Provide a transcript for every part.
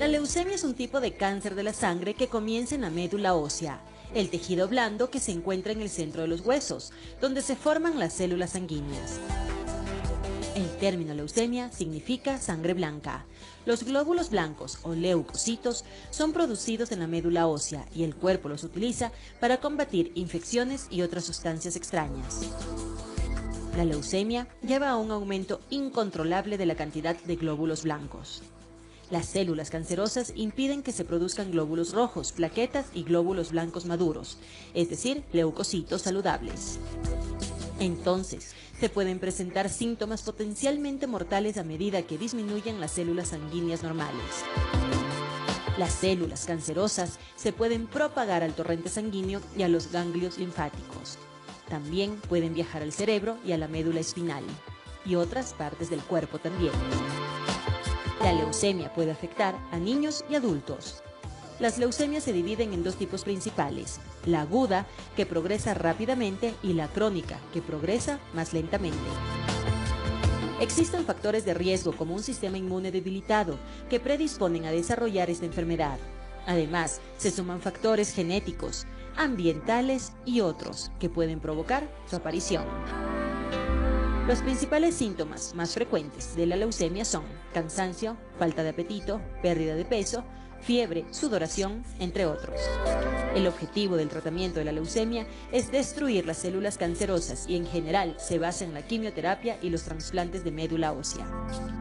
La leucemia es un tipo de cáncer de la sangre que comienza en la médula ósea, el tejido blando que se encuentra en el centro de los huesos, donde se forman las células sanguíneas. El término leucemia significa sangre blanca. Los glóbulos blancos o leucocitos son producidos en la médula ósea y el cuerpo los utiliza para combatir infecciones y otras sustancias extrañas. La leucemia lleva a un aumento incontrolable de la cantidad de glóbulos blancos. Las células cancerosas impiden que se produzcan glóbulos rojos, plaquetas y glóbulos blancos maduros, es decir, leucocitos saludables. Entonces, se pueden presentar síntomas potencialmente mortales a medida que disminuyen las células sanguíneas normales. Las células cancerosas se pueden propagar al torrente sanguíneo y a los ganglios linfáticos. También pueden viajar al cerebro y a la médula espinal, y otras partes del cuerpo también. La leucemia puede afectar a niños y adultos. Las leucemias se dividen en dos tipos principales, la aguda, que progresa rápidamente, y la crónica, que progresa más lentamente. Existen factores de riesgo como un sistema inmune debilitado que predisponen a desarrollar esta enfermedad. Además, se suman factores genéticos, ambientales y otros que pueden provocar su aparición. Los principales síntomas más frecuentes de la leucemia son cansancio, falta de apetito, pérdida de peso, fiebre, sudoración, entre otros. El objetivo del tratamiento de la leucemia es destruir las células cancerosas y en general se basa en la quimioterapia y los trasplantes de médula ósea.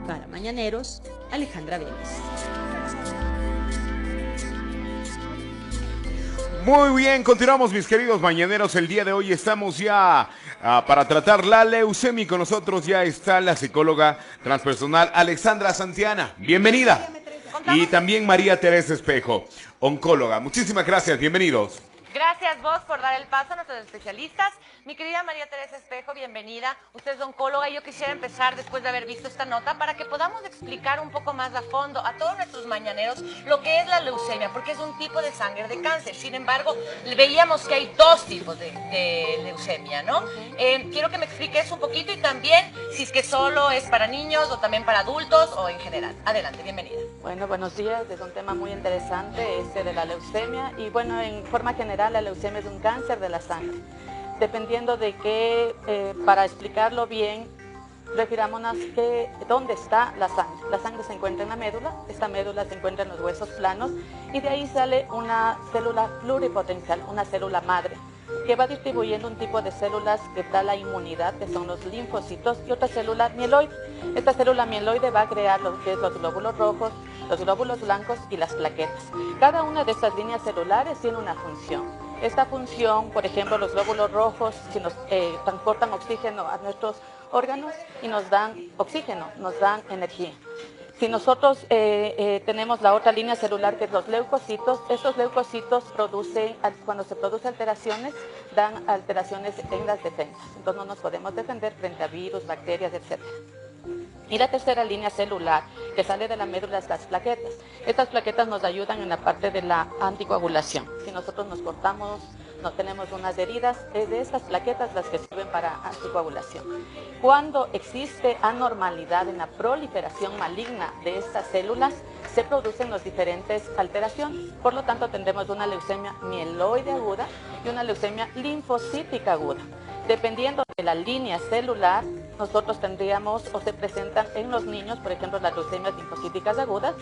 Para Mañaneros, Alejandra Vélez. Muy bien, continuamos mis queridos mañaneros. El día de hoy estamos ya para tratar la leucemia y con nosotros ya está la psicóloga transpersonal Alexandra Santiana. Bienvenida. Y también María Teresa Espejo, oncóloga. Muchísimas gracias, bienvenidos. Gracias vos por dar el paso a nuestros especialistas. Mi querida María Teresa Espejo, bienvenida. Usted es oncóloga y yo quisiera empezar después de haber visto esta nota para que podamos explicar un poco más a fondo a todos nuestros mañaneros lo que es la leucemia, porque es un tipo de sangre de cáncer. Sin embargo, veíamos que hay dos tipos de leucemia, ¿no? Quiero que me expliques un poquito y también si es que solo es para niños o también para adultos o en general. Adelante, bienvenida. Bueno, buenos días. Es un tema muy interesante este de la leucemia y bueno, en forma general la leucemia es un cáncer de la sangre. Dependiendo de qué, para explicarlo bien, refirámonos que dónde está la sangre. La sangre se encuentra en la médula, esta médula se encuentra en los huesos planos y de ahí sale una célula pluripotencial, una célula madre, que va distribuyendo un tipo de células que da la inmunidad, que son los linfocitos, y otra célula mieloide. Esta célula mieloide va a crear lo que es los glóbulos rojos, los glóbulos blancos y las plaquetas. Cada una de estas líneas celulares tiene una función. Esta función, por ejemplo, los glóbulos rojos si nos transportan oxígeno a nuestros órganos y nos dan oxígeno, nos dan energía. Si nosotros tenemos la otra línea celular que es los leucocitos, estos leucocitos producen, cuando se producen alteraciones, dan alteraciones en las defensas. Entonces no nos podemos defender frente a virus, bacterias, etc. Y la tercera línea celular que sale de la médula es las plaquetas. Estas plaquetas nos ayudan en la parte de la anticoagulación. Si nosotros nos cortamos, no tenemos unas heridas, es de estas plaquetas las que sirven para anticoagulación. Cuando existe anormalidad en la proliferación maligna de estas células, se producen las diferentes alteraciones. Por lo tanto, tendremos una leucemia mieloide aguda y una leucemia linfocítica aguda. Dependiendo de la línea celular, nosotros tendríamos o se presentan en los niños, por ejemplo, las leucemias linfocíticas agudas,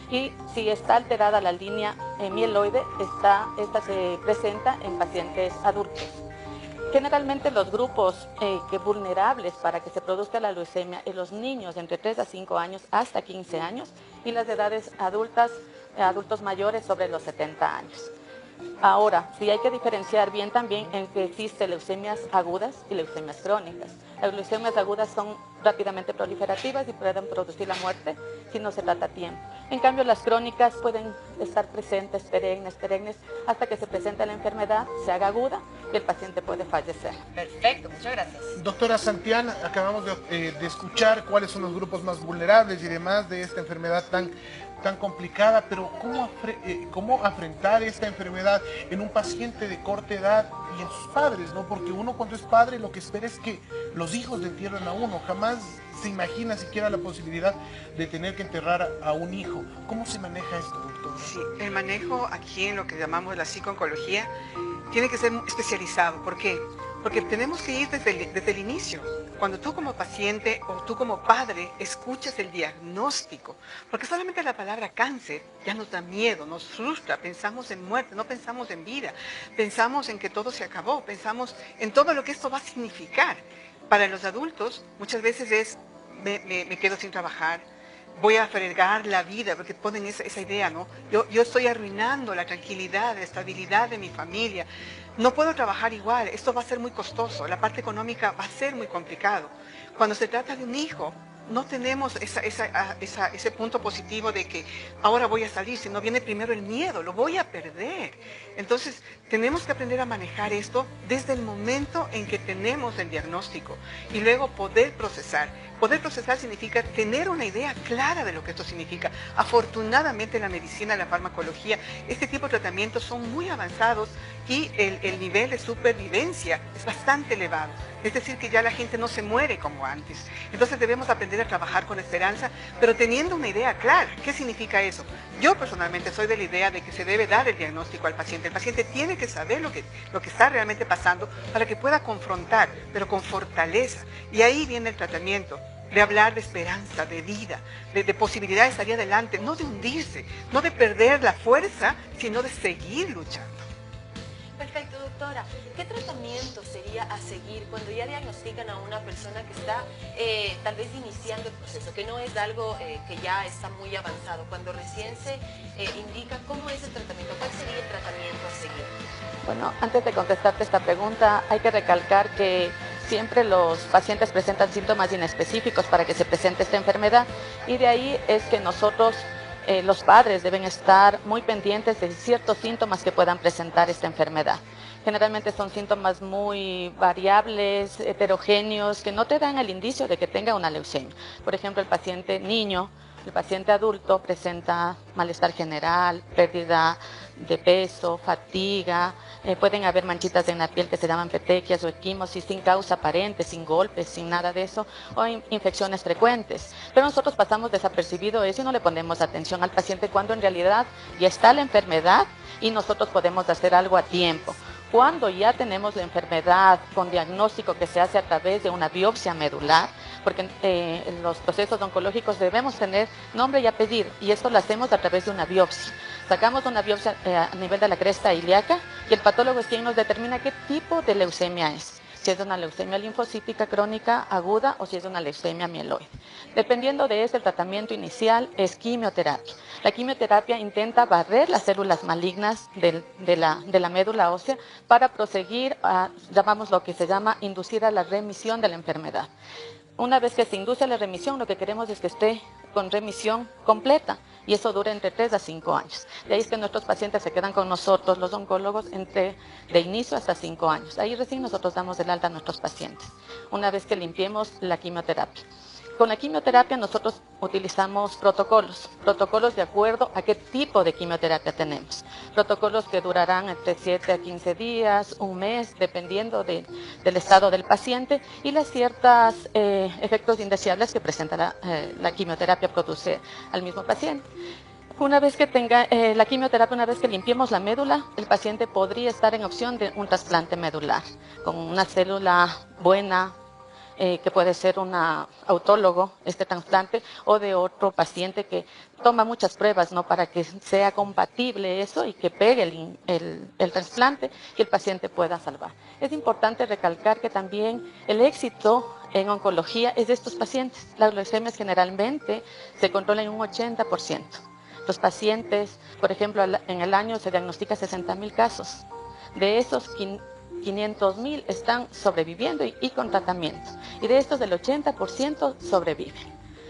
y si está alterada la línea mieloide, esta se presenta en pacientes adultos. Generalmente los grupos vulnerables para que se produzca la leucemia en los niños de entre 3 a 5 años hasta 15 años y las edades adultas, adultos mayores sobre los 70 años. Ahora, sí hay que diferenciar bien también en que existen leucemias agudas y leucemias crónicas. Las leucemias agudas son rápidamente proliferativas y pueden producir la muerte si no se trata a tiempo. En cambio, las crónicas pueden estar presentes perennes, hasta que se presente la enfermedad, se haga aguda y el paciente puede fallecer. Perfecto, muchas gracias. Doctora Santiana, acabamos de escuchar cuáles son los grupos más vulnerables y demás de esta enfermedad tan complicada, pero ¿cómo afrontar esta enfermedad en un paciente de corta edad y en sus padres, ¿no? Porque uno cuando es padre lo que espera es que los los hijos le entierran a uno, jamás se imagina siquiera la posibilidad de tener que enterrar a un hijo. ¿Cómo se maneja esto, doctor? Sí, el manejo aquí en lo que llamamos la psicooncología tiene que ser especializado. ¿Por qué? Porque tenemos que ir desde el inicio. Cuando tú como paciente o tú como padre escuchas el diagnóstico, porque solamente la palabra cáncer ya nos da miedo, nos frustra, pensamos en muerte, no pensamos en vida, pensamos en que todo se acabó, pensamos en todo lo que esto va a significar. Para los adultos muchas veces es, me quedo sin trabajar, voy a fregar la vida, porque ponen esa idea, ¿no? Yo estoy arruinando la tranquilidad, la estabilidad de mi familia. No puedo trabajar igual, esto va a ser muy costoso, la parte económica va a ser muy complicado. Cuando se trata de un hijo, no tenemos ese punto positivo de que ahora voy a salir, sino viene primero el miedo, lo voy a perder. Entonces, tenemos que aprender a manejar esto desde el momento en que tenemos el diagnóstico y luego poder procesar. Poder procesar significa tener una idea clara de lo que esto significa. Afortunadamente la medicina, la farmacología, este tipo de tratamientos son muy avanzados y el nivel de supervivencia es bastante elevado. Es decir, que ya la gente no se muere como antes. Entonces debemos aprender a trabajar con esperanza, pero teniendo una idea clara. ¿Qué significa eso? Yo personalmente soy de la idea de que se debe dar el diagnóstico al paciente. El paciente tiene que saber lo que está realmente pasando para que pueda confrontar, pero con fortaleza. Y ahí viene el tratamiento. De hablar de esperanza, de vida, de posibilidad de salir adelante, no de hundirse, no de perder la fuerza, sino de seguir luchando. Perfecto, doctora. ¿Qué tratamiento sería a seguir cuando ya diagnostican a una persona que está tal vez iniciando el proceso, que no es algo que ya está muy avanzado? Cuando recién se indica cómo es el tratamiento, ¿cuál sería el tratamiento a seguir? Bueno, antes de contestarte esta pregunta, hay que recalcar que siempre los pacientes presentan síntomas inespecíficos para que se presente esta enfermedad y de ahí es que nosotros, los padres, deben estar muy pendientes de ciertos síntomas que puedan presentar esta enfermedad. Generalmente son síntomas muy variables, heterogéneos, que no te dan el indicio de que tenga una leucemia. Por ejemplo, el paciente niño, el paciente adulto presenta malestar general, pérdida de peso, fatiga, pueden haber manchitas en la piel que se llaman petequias o equimosis sin causa aparente, sin golpes, sin nada de eso, o infecciones frecuentes. Pero nosotros pasamos desapercibido eso y no le ponemos atención al paciente cuando en realidad ya está la enfermedad y nosotros podemos hacer algo a tiempo. Cuando ya tenemos la enfermedad con diagnóstico que se hace a través de una biopsia medular, porque en los procesos oncológicos debemos tener nombre y apellido, y esto lo hacemos a través de una biopsia. Sacamos una biopsia a nivel de la cresta ilíaca y el patólogo es quien nos determina qué tipo de leucemia es. Si es una leucemia linfocítica crónica aguda o si es una leucemia mieloide. Dependiendo de eso, el tratamiento inicial es quimioterapia. La quimioterapia intenta barrer las células malignas de la médula ósea para proseguir a, llamamos lo que se llama, inducir a la remisión de la enfermedad. Una vez que se induce a la remisión, lo que queremos es que esté con remisión completa y eso dura entre 3 a 5 años. De ahí es que nuestros pacientes se quedan con nosotros, los oncólogos, de inicio hasta 5 años. Ahí recién nosotros damos el alta a nuestros pacientes, una vez que limpiemos la quimioterapia. Con la quimioterapia nosotros utilizamos protocolos de acuerdo a qué tipo de quimioterapia tenemos. Protocolos que durarán entre 7 a 15 días, un mes, dependiendo del estado del paciente y las ciertos efectos indeseables que presenta la quimioterapia produce al mismo paciente. Una vez que tenga la quimioterapia, una vez que limpiemos la médula, el paciente podría estar en opción de un trasplante medular, con una célula buena, que puede ser un autólogo, este trasplante, o de otro paciente que toma muchas pruebas, ¿no?, para que sea compatible eso y que pegue el trasplante y el paciente pueda salvar. Es importante recalcar que también el éxito en oncología es de estos pacientes. Las leucemias generalmente se controlan en un 80%. Los pacientes, por ejemplo, en el año se diagnostica 60.000 casos. De esos 500.000 están sobreviviendo y con tratamiento. Y de estos el 80% sobreviven.